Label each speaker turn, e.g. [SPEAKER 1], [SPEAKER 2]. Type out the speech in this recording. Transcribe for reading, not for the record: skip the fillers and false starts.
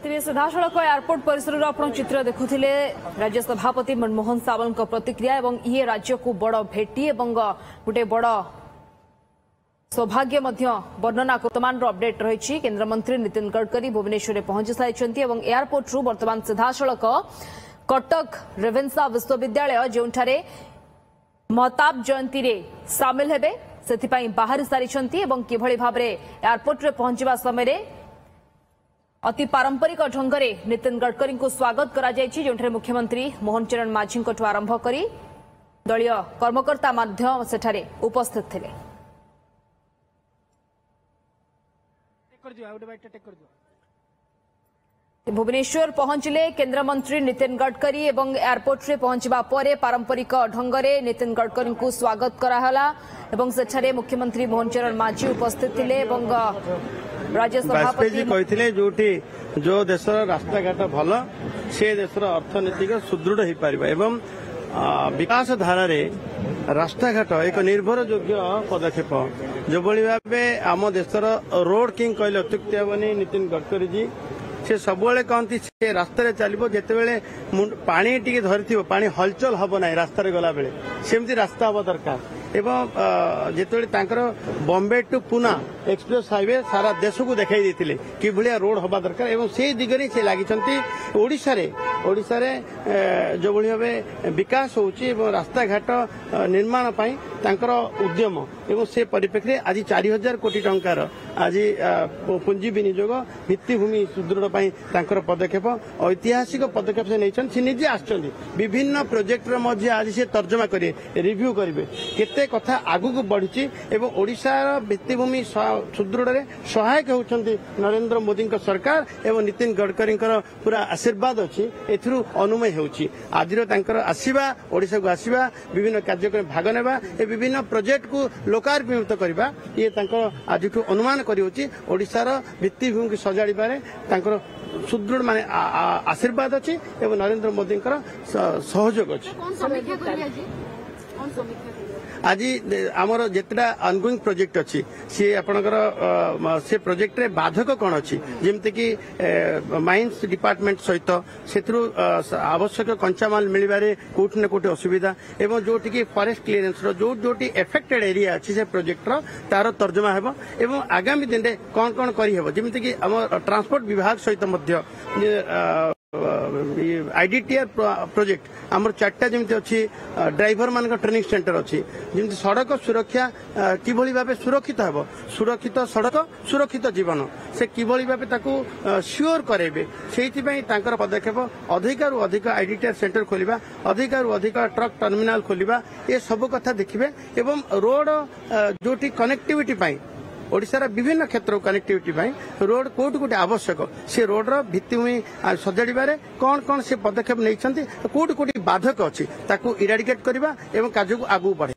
[SPEAKER 1] राति सीधासख एयरपोर्ट परिसर आपण चित्र देखुले राज्य सभापति मनमोहन सावल प्रतिक्रिया और ये राज्य को बड़ भेटी और गोटे बड़ सौभाग्य वर्णना वर्तमान अपडेट रही। केन्द्रमंत्री नितिन गडकरी भुवनेश्वर पहुंची सारी एयरपोर्ट रु वर्तमान सीधासख कटक रेवेन्सा विश्वविद्यालय जोठारे महताब जयंती रे सामिल हेबे से बाहरी सारी किभली भाव एयरपोर्ट रे पहुंचवा समय अति पारंपरिक ढंग से नितिन गडकरी को स्वागत करा जायछि, जोंठरे मुख्यमंत्री मोहन चरण माझी आरंभ करी दलीय कर्मकर्ता माध्यम सेठारे उपस्थित थिले। भुवनेश्वर पहुंचले केन्द्रमंत्री नितिन गडकरी एवं एयरपोर्ट रे पहुंचवा परे पारंपरिक ढंग से नितिन गडकरी को स्वागत कराहला एवं सेठारे मुख्यमंत्री मोहन चरण माझी उपस्थित थिले एवं राज्य सभापति
[SPEAKER 2] कहते जो देशर रास्ता घाट भल से देशर अर्थनीतिक सुदृढ़ हो पार एवं विकास धारा रास्ता घाट एक निर्भरयोग्य पदक्षेप जो भाव आम देशर रोड किंग कहले अत्युक्ति हेनी नितिन गडकरी जी से सब कहती से रास्ता चलो जिते पानी टी धरी पानी हलचल हम ना रास्त गला बेले सेमती रास्ता हम दरकार एवं जिते Bombay to Pune express highway सारा देश को देखाई देते कि भाया रोड हवा दरकार एवं से दिगरे से लगी ओडिशा रे जो भाव विकास होउची एवं रास्ता घाट निर्माण पाई तांकर उद्यम एवं से परिप्रेक्षी आज 4000 कोटी टंकार आज पुंजी विनियोग भित्तिभूमि सुदृढ़ पाई तांकर पदक्षेप ऐतिहासिक पदक्षेप से नहीं से निजे आसचंदी विभिन्न प्रोजेक्ट मध्य आज से तर्जमा करेंगे रिव्यू करेंगे केते कथा आगु को बढ़ी एवं ओडिशार भित्तिभूमि सुदृढ़ सहायक होउछंती नरेंद्र मोदी सरकार एवं नितिन गडकरी पूरा आशीर्वाद अच्छी एथुरु अनुमय होउची आज आसीबा ओडिशा को आसीबा विभिन्न कार्यक्रम भाग नेबा ए विभिन्न प्रोजेक्ट को लोकार्पित करबा ये आज अनुमान करी ओडिशार भित्तिभूमि को सजाड़बारे सुदृढ़ माने आशीर्वाद अच्छी एवं नरेंद्र मोदी सहयोग अच्छी। आज आमर जितना अनगोइंग प्रोजेक्ट अच्छी सी आपणकर से प्रोजेक्ट रे बाधक कौन अच्छी जमती कि माइंस डिपार्टमेंट सहित से आवश्यक कंचामाल मिलवे कौटि ना कौटि असुविधा एवं जोटि कि फॉरेस्ट क्लीयरेंस जोटी एफेक्टेड एरिया अच्छी से प्रोजेक्ट तार तर्जमा हेबो एवं आगामी दिन में कौन कौन करिहेबो जमती कि आम ट्रांसपोर्ट विभाग सहित मध्य आईडीटीआर प्रोजेक्ट आमर 4टा जमी अच्छी ड्राइवर मान ट्रेनिंग सेंटर अच्छी जमी सड़क सुरक्षा किभली भाव सुरक्षित हेबो सुरक्षित सड़क सुरक्षित जीवन से किभली भाव श्योर करेबे सेइथिपई तांकर पदक्षेप अधिकरु अधिक आईडीटीआर सेंटर खोलिबा अधिकरु अधिक ट्रक टर्मिनाल खोलिबा ये सब कथा देखिबे एवं रोड जोटी कनेक्टिविटी पाई ओडिशार विभिन्न क्षेत्र कनेक्टिविटी रोड कोट कोट आवश्यक से रोड भित्तिभूमि सजाड़े कौन कौन से पदक्षेप नहीं कोट कोट बाधक अच्छी इराडिकेट करवा एवं कार्य को आगू बढ़े।